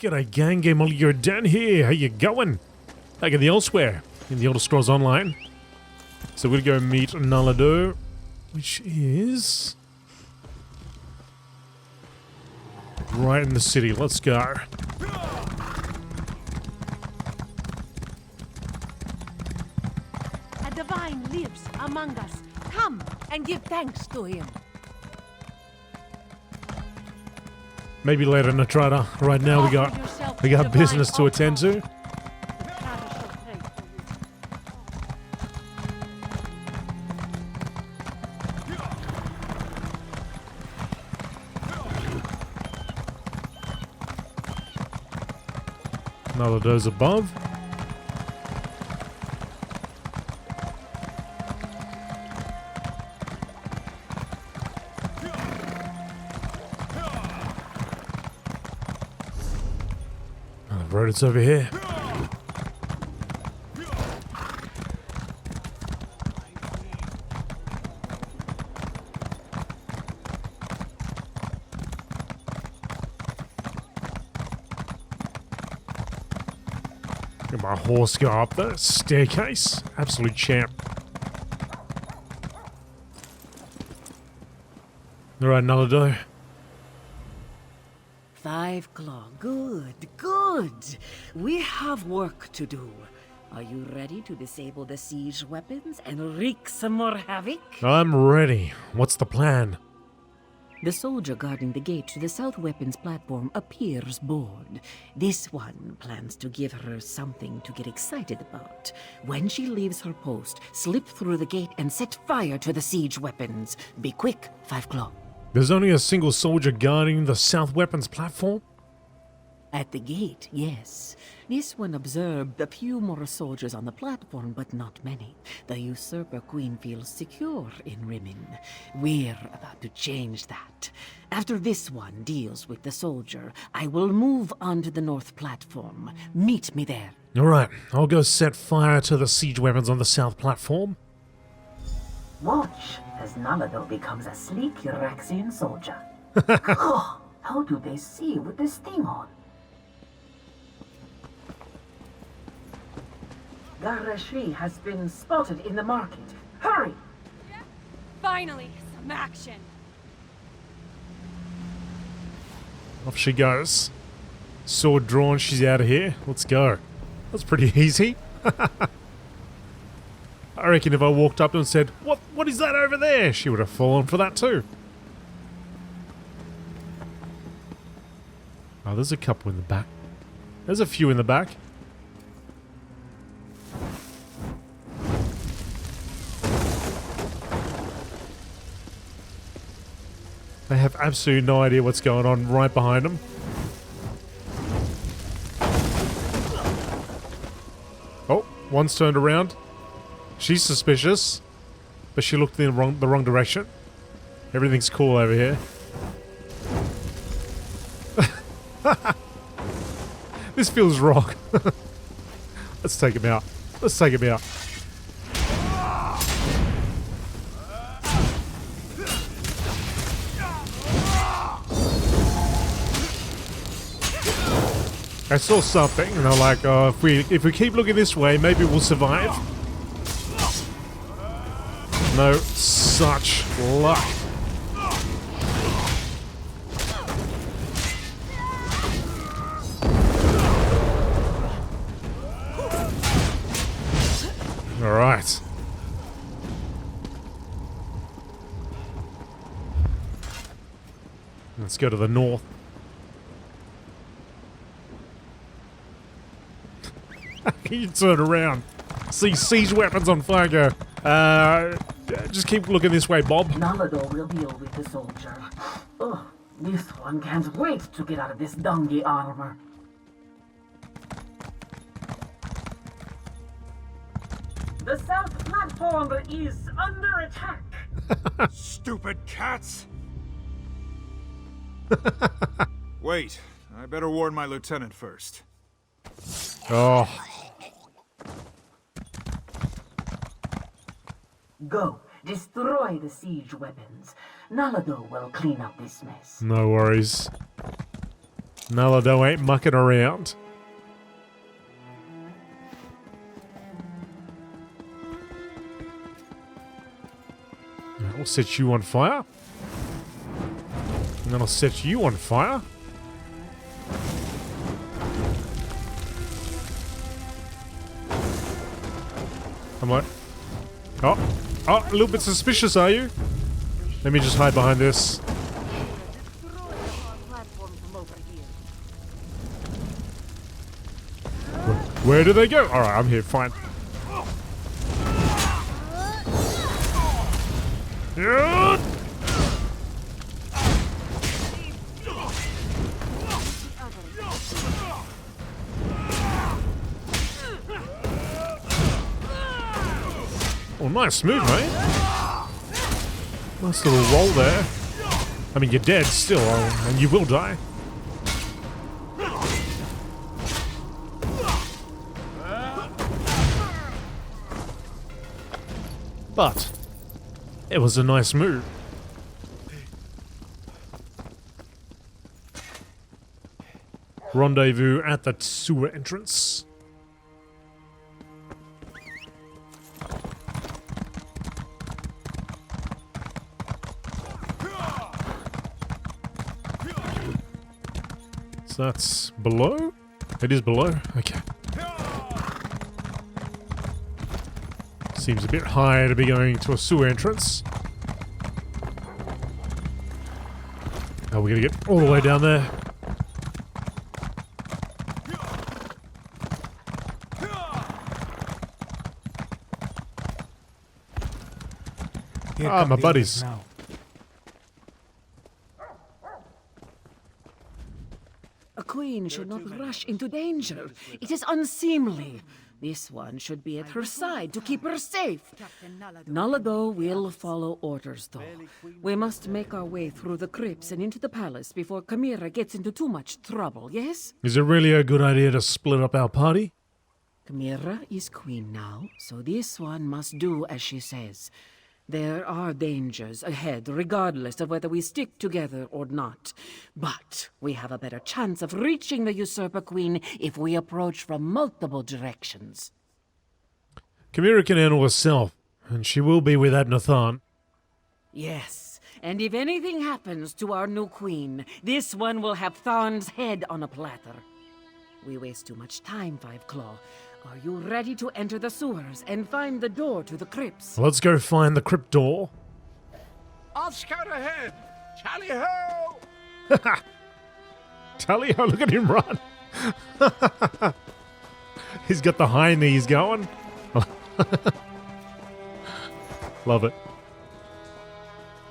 G'day gang, GameolioDan here. How you going? Back in the Elsweyr, in the Elder Scrolls Online. So we're gonna go meet Nalado, which is right in the city. Let's go. A divine lives among us. Come and give thanks to him. Maybe later, Natrata. Right now we got business to attend to. Nalado's above. The road is over here. Get my horse go up the staircase. Absolute champ. Alright, Nalado. 5 claw. Good, good. We have work to do. Are you ready to disable the siege weapons and wreak some more havoc? I'm ready. What's the plan? The soldier guarding the gate to the south weapons platform appears bored. This one plans to give her something to get excited about. When she leaves her post, slip through the gate and set fire to the siege weapons. Be quick, 5 claw. There's only a single soldier guarding the south weapons platform? At the gate, yes. This one observed a few more soldiers on the platform, but not many. The usurper queen feels secure in Rimmon. We're about to change that. After this one deals with the soldier, I will move on to the north platform. Meet me there. Alright, I'll go set fire to the siege weapons on the south platform. Watch as Nalado becomes a sleek Euraxian soldier. How do they see with this thing on? Garashri has been spotted in the market. Hurry! Finally, some action. Off she goes. Sword drawn, she's out of here. Let's go. That's pretty easy. I reckon if I walked up and said, What is that over there? She would have fallen for that too. Oh, there's a couple in the back. There's a few in the back. They have absolutely no idea what's going on right behind them. Oh, one's turned around. She's suspicious, but she looked in the wrong direction. Everything's cool over here. This feels wrong. Let's take him out. Let's take him out. I saw something, and I'm like, oh, if we keep looking this way, maybe we'll survive. No such luck. All right. Let's go to the north. You turn around. See siege weapons on fire go. Just keep looking this way, Bob. Nalado will deal with the soldier. Oh, this one can't wait to get out of this dungy armor. The south platform is under attack. Stupid cats! Wait, I better warn my lieutenant first. Oh. Go, destroy the siege weapons. Nalado will clean up this mess. No worries. Nalado ain't mucking around. I'll set you on fire. And then I'll set you on fire. I'm like, oh, a little bit suspicious, are you? Let me just hide behind this. Where do they go? Alright, I'm here, fine. Yeah. Oh, nice move, mate. Nice little roll there. I mean, you're dead still, and you will die. But it was a nice move. Rendezvous at the sewer entrance. So that's below? It is below? Okay. Seems a bit high to be going to a sewer entrance. Oh, we're gonna get all the way down there. Ah, my buddies. A queen should not rush into danger. It is unseemly. This one should be at her side to keep her safe. Nalado will follow orders, though. We must make our way through the crypts and into the palace before Chimera gets into too much trouble, yes? Is it really a good idea to split up our party? Chimera is queen now, so this one must do as she says. There are dangers ahead, regardless of whether we stick together or not. But we have a better chance of reaching the Usurper Queen if we approach from multiple directions. Chimera can handle herself, and she will be with Adnathan. Yes, and if anything happens to our new queen, this one will have Tharn's head on a platter. We waste too much time, Five Claw. Are you ready to enter the sewers and find the door to the crypts? Let's go find the crypt door. I'll scout ahead. Tally-ho! Tally-ho, look at him run. He's got the high knees going. Love it.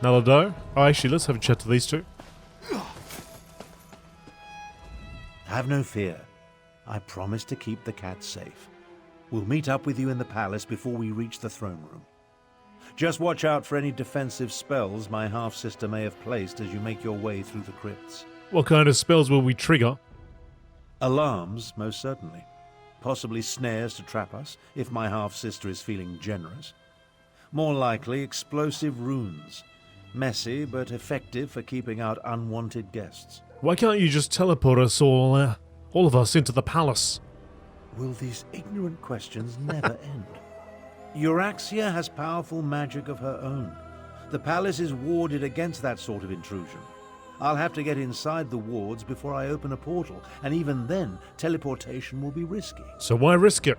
Nalado? Oh, actually, let's have a chat to these two. Have no fear. I promise to keep the cat safe. We'll meet up with you in the palace before we reach the throne room. Just watch out for any defensive spells my half-sister may have placed as you make your way through the crypts. What kind of spells will we trigger? Alarms, most certainly. Possibly snares to trap us, if my half-sister is feeling generous. More likely, explosive runes. Messy, but effective for keeping out unwanted guests. Why can't you just teleport us all of us into the palace? Will these ignorant questions never end? Euraxia has powerful magic of her own. The palace is warded against that sort of intrusion. I'll have to get inside the wards before I open a portal, and even then, teleportation will be risky. So why risk it?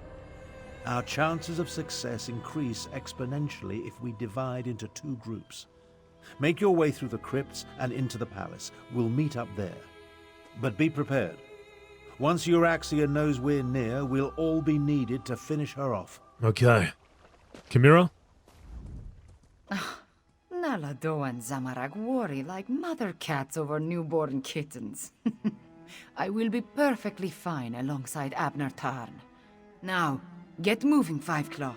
Our chances of success increase exponentially if we divide into two groups. Make your way through the crypts and into the palace. We'll meet up there. But be prepared. Once Euraxia knows we're near, we'll all be needed to finish her off. Okay. Chimera? Nalado and Zamarag worry like mother cats over newborn kittens. I will be perfectly fine alongside Abner Tarn. Now, get moving, Five Claw.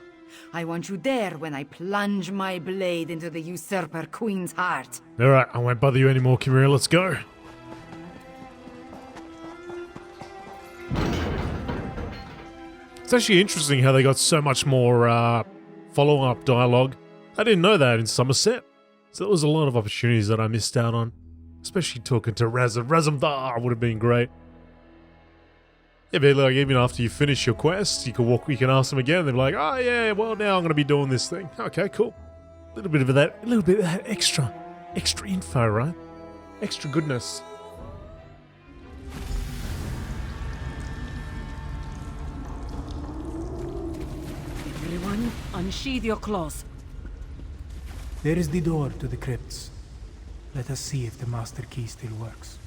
I want you there when I plunge my blade into the Usurper Queen's heart. Alright, I won't bother you anymore, Chimera. Let's go. It's actually interesting how they got so much more follow-up dialogue. I didn't know that in Somerset. So there was a lot of opportunities that I missed out on. Especially talking to Razumdar would have been great. Yeah, but like, even after you finish your quest, you can ask them again, and they're like, oh yeah, well now I'm going to be doing this thing. Okay, cool. A little bit of that extra info, right? Extra goodness. Everyone, unsheathe your claws. There is the door to the crypts. Let us see if the master key still works.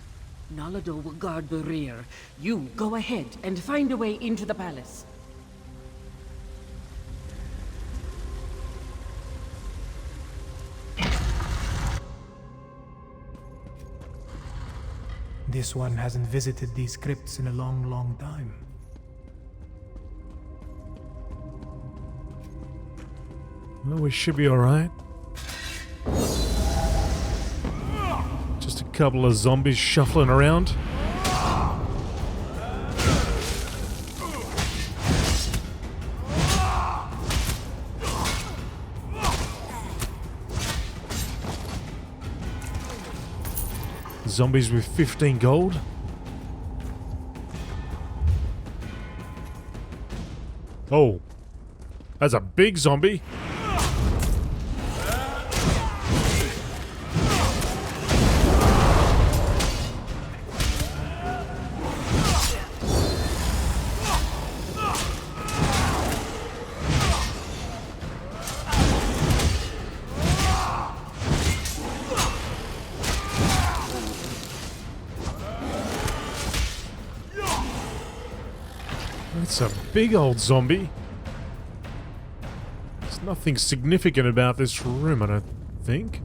Nalado will guard the rear. You go ahead and find a way into the palace. This one hasn't visited these crypts in a long, long time. Well, we should be alright. Just a couple of zombies shuffling around. Zombies with 15 gold. Oh, that's a big zombie. That's a big old zombie. There's nothing significant about this room, I don't think.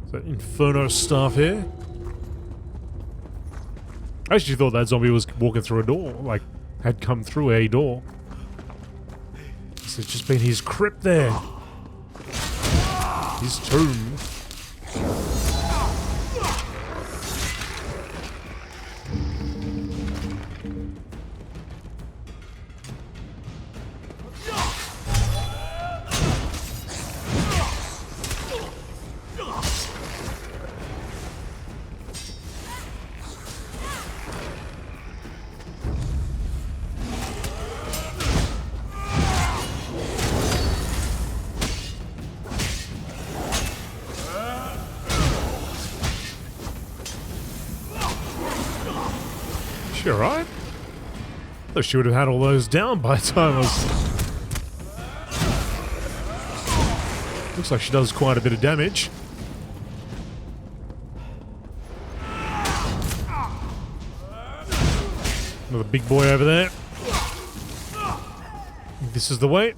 Is that Inferno stuff here? I actually thought that zombie was walking through a door, like, had come through a door. So it's just been his crypt there. His tomb. She alright? I thought she would have had all those down by the time I was... Looks like she does quite a bit of damage. Another big boy over there. This is the way.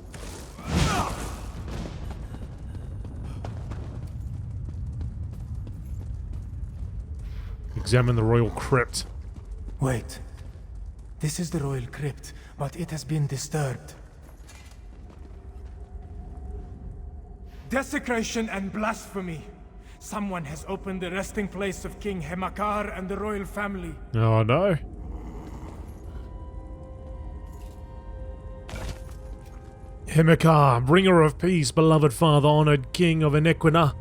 Examine the royal crypt. Wait. This is the royal crypt, but it has been disturbed. Desecration and blasphemy. Someone has opened the resting place of King Hemakar and the royal family. Oh no. Hemakar, bringer of peace, beloved father, honored king of Enequina.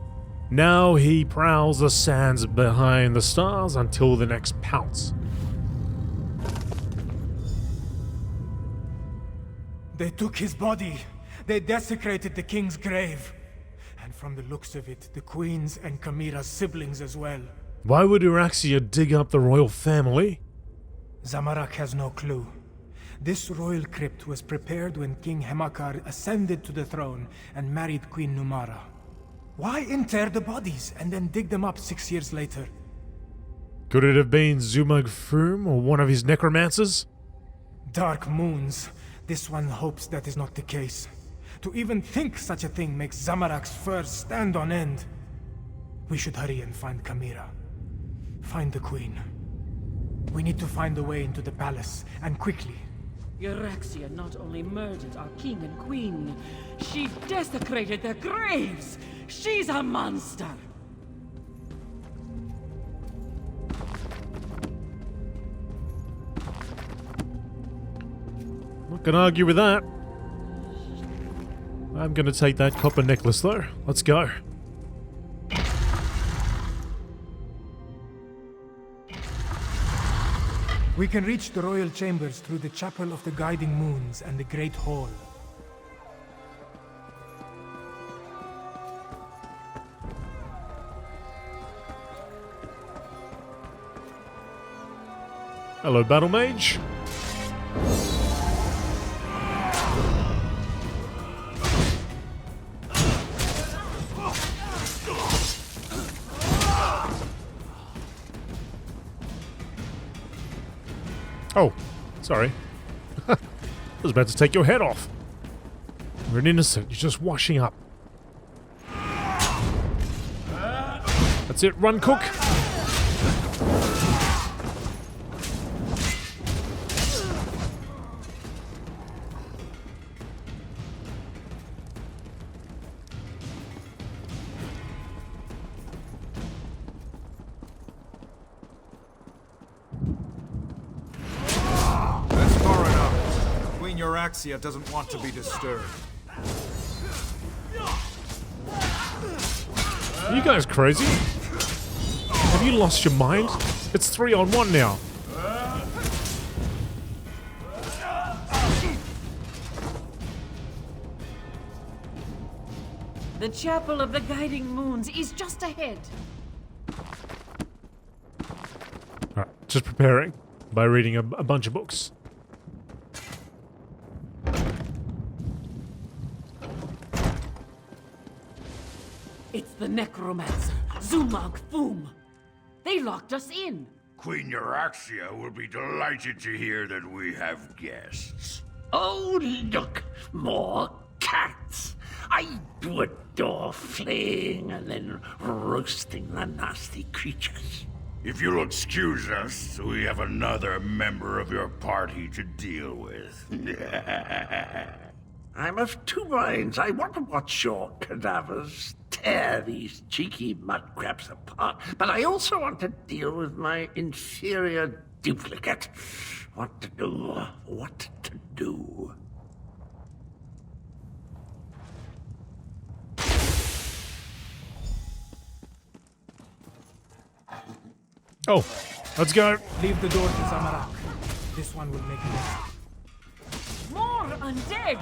Now he prowls the sands behind the stars until the next pounce. They took his body. They desecrated the king's grave. And from the looks of it, the queen's and Kamira's siblings as well. Why would Euraxia dig up the royal family? Zamorak has no clue. This royal crypt was prepared when King Hemakar ascended to the throne and married Queen Numara. Why inter the bodies and then dig them up 6 years later? Could it have been Zumug Frum or one of his necromancers? Dark moons. This one hopes that is not the case. To even think such a thing makes Zamorak's furs stand on end. We should hurry and find Kamira. Find the queen. We need to find a way into the palace, and quickly. Euraxia not only murdered our king and queen, she desecrated their graves! She's a monster! Not gonna argue with that. I'm gonna take that copper necklace though. Let's go. We can reach the royal chambers through the Chapel of the Guiding Moons and the Great Hall. Hello, Battle Mage. Oh, sorry. I was about to take your head off. You're an innocent. You're just washing up. That's it. Run, Cook. Euraxia doesn't want to be disturbed. Are you guys crazy? Have you lost your mind? It's 3-on-1 now. The Chapel of the Guiding Moons is just ahead. Alright, just preparing by reading a bunch of books. It's the Necromancer, Zumag Foom. They locked us in. Queen Euraxia will be delighted to hear that we have guests. Oh, look, more cats. I do adore flaying and then roasting the nasty creatures. If you'll excuse us, we have another member of your party to deal with. I'm of two minds. I want to watch your cadavers tear these cheeky mudcrabs apart, but I also want to deal with my inferior duplicate. What to do? What to do? Oh, let's go. Leave the door to Zamarak. This one will make it. More undead!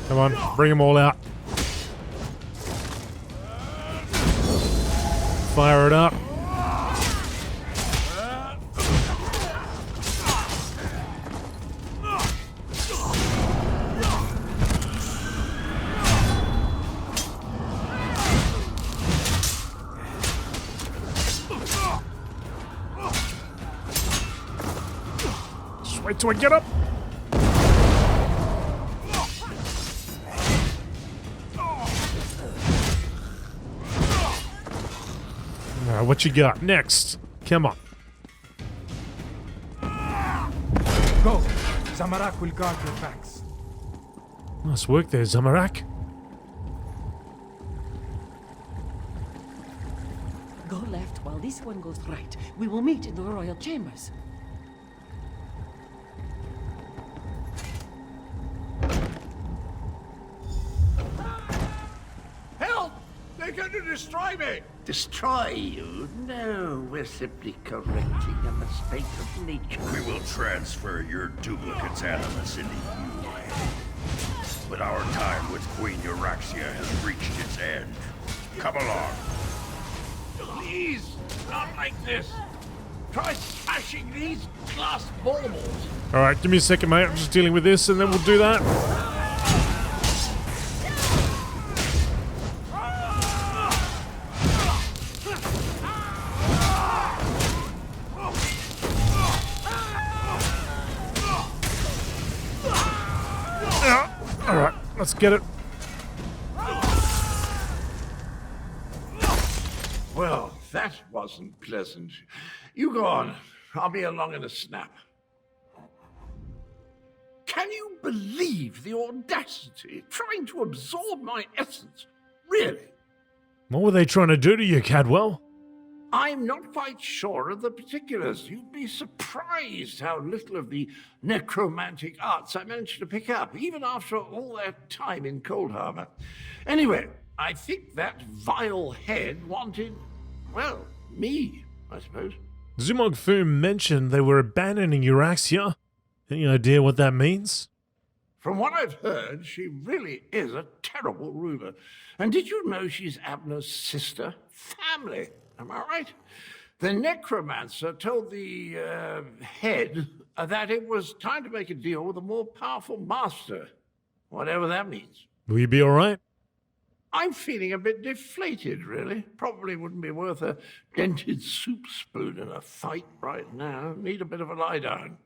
Come on, bring them all out. Fire it up. Just wait till I get up. What you got next? Come on. Go! Zamarak will guard your backs. Nice work there, Zamarak. Go left while this one goes right. We will meet in the royal chambers. Help! They're going to destroy me! Destroy you? No, we're simply correcting a mistake of nature. We will transfer your duplicate's animus into you. But our time with Queen Euraxia has reached its end. Come along. Please, not like this. Try smashing these glass baubles. Alright, give me a second, mate. I'm just dealing with this and then we'll do that. Alright, let's get it. Well, that wasn't pleasant. You go on. I'll be along in a snap. Can you believe the audacity trying to absorb my essence? Really? What were they trying to do to you, Cadwell? I'm not quite sure of the particulars. You'd be surprised how little of the necromantic arts I managed to pick up, even after all that time in Cold Harbor. Anyway, I think that vile head wanted, well, me, I suppose. Zumog Fu mentioned they were abandoning Euraxia. Any idea what that means? From what I've heard, she really is a terrible ruler. And did you know she's Abner's sister? Family, am I right? The Necromancer told the head that it was time to make a deal with a more powerful master, whatever that means. Will you be alright? I'm feeling a bit deflated, really. Probably wouldn't be worth a dented soup spoon in a fight right now. Need a bit of a lie down.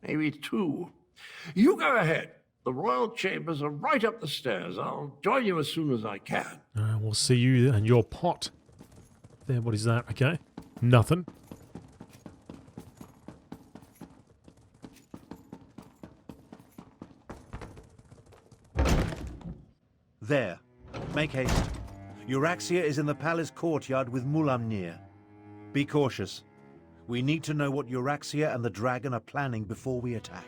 Maybe two. You go ahead. The royal chambers are right up the stairs. I'll join you as soon as I can. We'll see you and your pot. There, what is that? Okay. Nothing. There. Make haste. Euraxia is in the palace courtyard with Mulamnir. Be cautious. We need to know what Euraxia and the dragon are planning before we attack.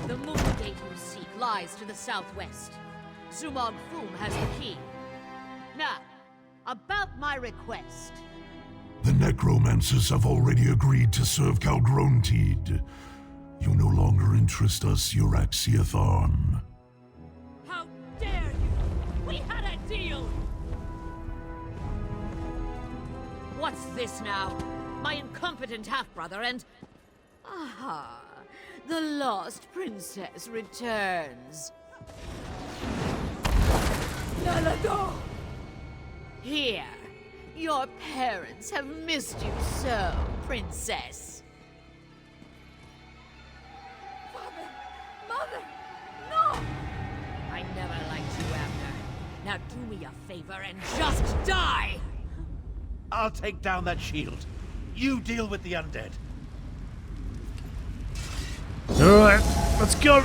The moon gate you seek lies to the southwest. Zumog Foom has the key. Now, about my request. The Necromancers have already agreed to serve Calgrontid. You no longer interest us, Euraxia Tharn. How dare you! We had a deal! What's this now? My incompetent half-brother and... Aha! The lost princess returns. Nalador! Here. Your parents have missed you so, princess. Father! Mother! No! I never liked you, Abner. Now do me a favor and just die! I'll take down that shield. You deal with the undead. Alright, let's go.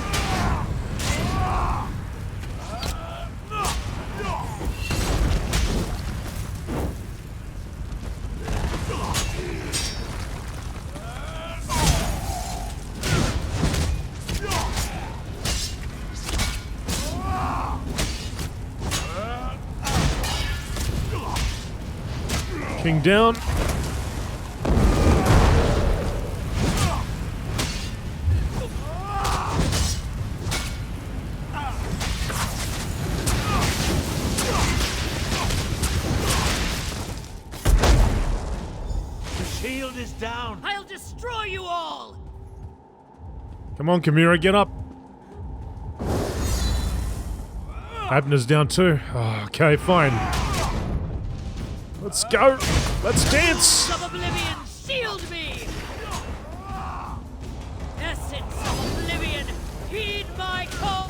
King down. The shield is down. I'll destroy you all! Come on, Chimera, get up. Abner's down too. Oh, okay, fine. Let's go. Let's dance. Of Oblivion, shield me! Essence of Oblivion, heed my call!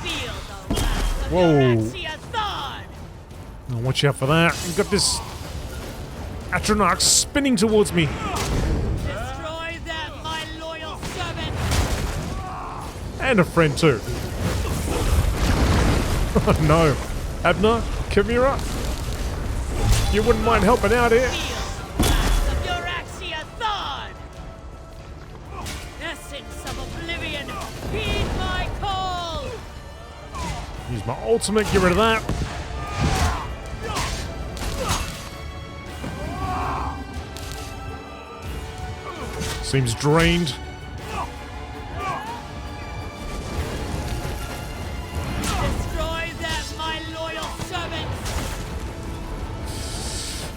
Feel the wrath of Euraxia Tharn! Oh, watch out for that. We've got this Atronach spinning towards me. Destroy them, my loyal servant! And a friend too. Oh no. Abner? Chimera? You wouldn't mind helping out here? Feel the wrath of Euraxia Tharn! Essence of Oblivion, heed my call! Use my ultimate, get rid of that. Seems drained. Destroy them, my loyal servants!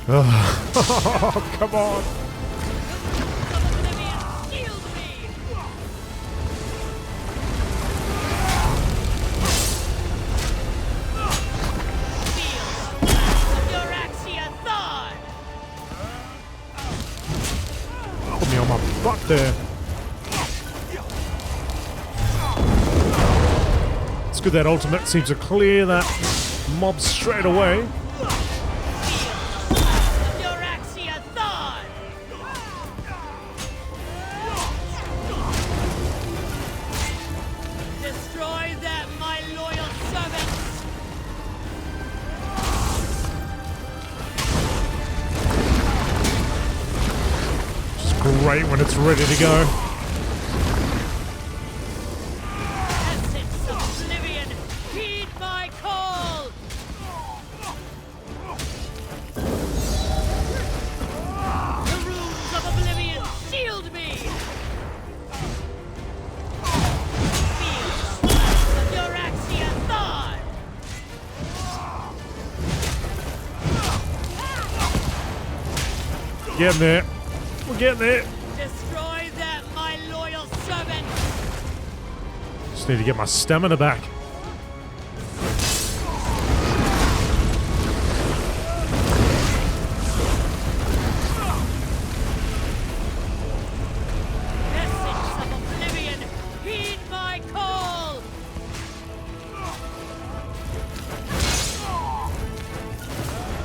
Oh, come on. Of Oblivion, shield me! Feel the wrath of Euraxia Tharn! Put me on my butt there. It's good that ultimate seems to clear that mob straight away. Euraxia Tharn! Destroy them, my loyal servants! great when it's ready to go. Essence of oblivion, heed my call! The runes of oblivion shield me! Feel the wrath of Euraxia thought! Getting there. We're getting there. Destroy them, my loyal servant! Just need to get my stamina back. Essence of oblivion, heed my call!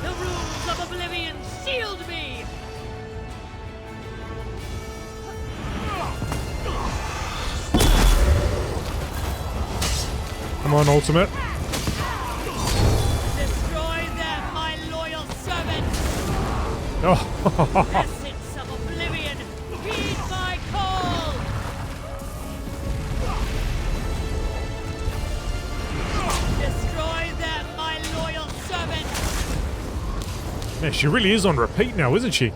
The runes of oblivion shield me! Come on, ultimate. Destroy them, my loyal servant! Oh, Essence of oblivion, heed my call! Destroy them, my loyal servant! man, she really is on repeat now, isn't she?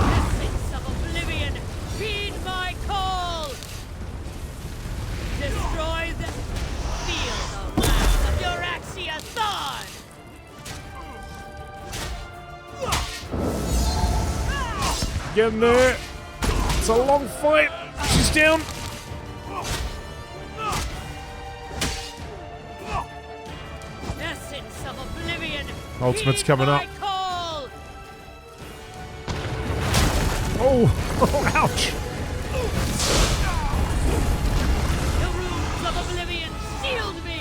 Essence of oblivion, heed my call! Destroy them! Feel the wrath of Euraxia thought! Getting there. It's a long fight. She's down. Essence of oblivion, Ultimate's heed coming my up. call! Oh, ouch. The runes of oblivion shield me!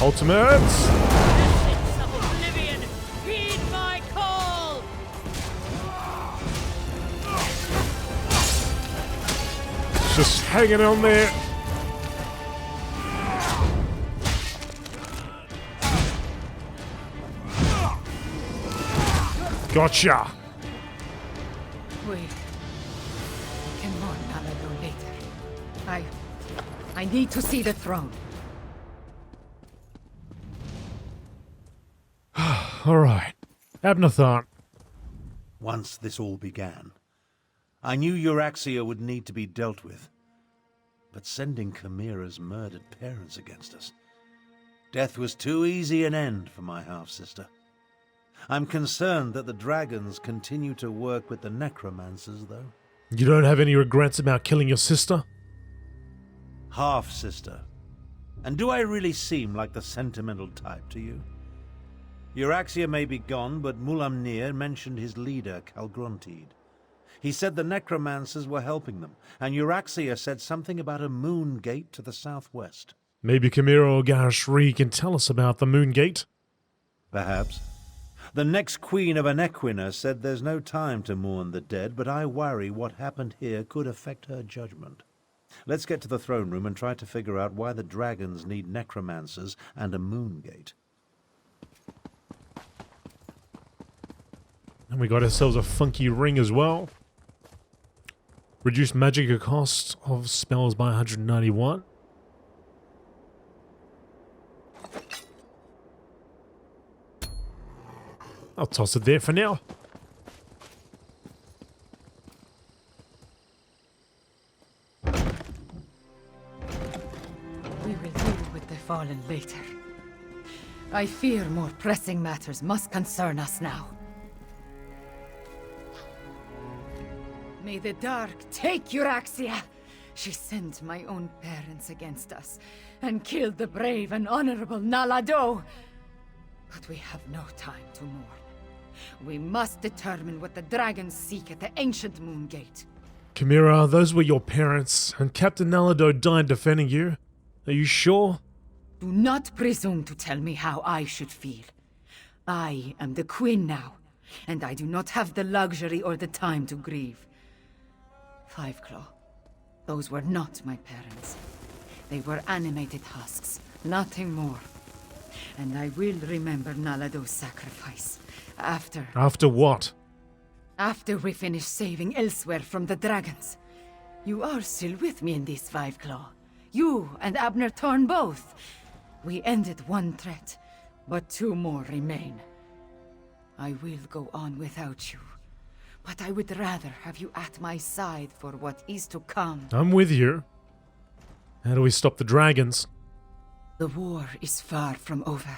Ultimates. Essence of oblivion, heed my call! Just hanging on there. Gotcha. Wait. Come on, Nalado, later. I need to see the throne. All right. Abnathan. Once this all began, I knew Euraxia would need to be dealt with. But sending Chimera's murdered parents against us, death was too easy an end for my half-sister. I'm concerned that the dragons continue to work with the Necromancers, though. You don't have any regrets about killing your sister? Half-sister. And do I really seem like the sentimental type to you? Euraxia may be gone, but Mulamnir mentioned his leader, Calgruntid. He said the Necromancers were helping them, and Euraxia said something about a moon gate to the southwest. Maybe Chimera or Garashri can tell us about the Moon Gate? Perhaps. The next queen of Anequina said there's no time to mourn the dead, but I worry what happened here could affect her judgment. Let's get to the throne room and try to figure out why the dragons need necromancers and a moon gate. And we got ourselves a funky ring as well. Reduced magic cost of spells by 191. I'll toss it there for now. We will deal with the fallen later. I fear more pressing matters must concern us now. May the dark take Euraxia! She sent my own parents against us, and killed the brave and honorable Nalado! But we have no time to mourn. We must determine what the dragons seek at the ancient Moon Gate. Chimera, those were your parents, and Captain Nalado died defending you. Are you sure? Do not presume to tell me how I should feel. I am the queen now, and I do not have the luxury or the time to grieve. Fiveclaw, those were not my parents. They were animated husks, nothing more. And I will remember Nalado's sacrifice. After what? After we finish saving Elsweyr from the dragons. You are still with me in this Five Claw. You and Abner Thorn both. We ended one threat, but two more remain. I will go on without you, but I would rather have you at my side for what is to come. I'm with you. How do we stop the dragons? The war is far from over.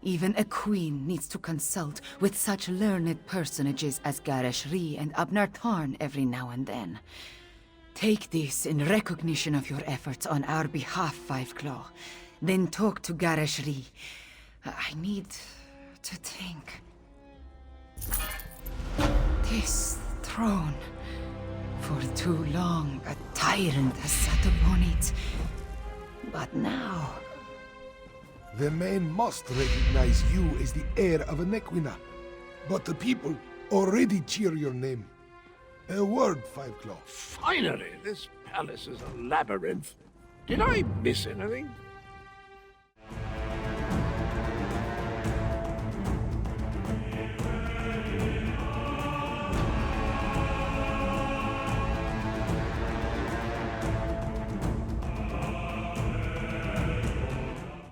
Even a queen needs to consult with such learned personages as Garresh Rhi and Abner Thorn every now and then. Take this in recognition of your efforts on our behalf, Five Claw. Then talk to Garresh Rhi. I need to think. This throne. For too long, a tyrant has sat upon it. But now... The men must recognize you as the heir of a Nequina. But the people already cheer your name. A word, Five Claw. Finally, this palace is a labyrinth. Did I miss anything?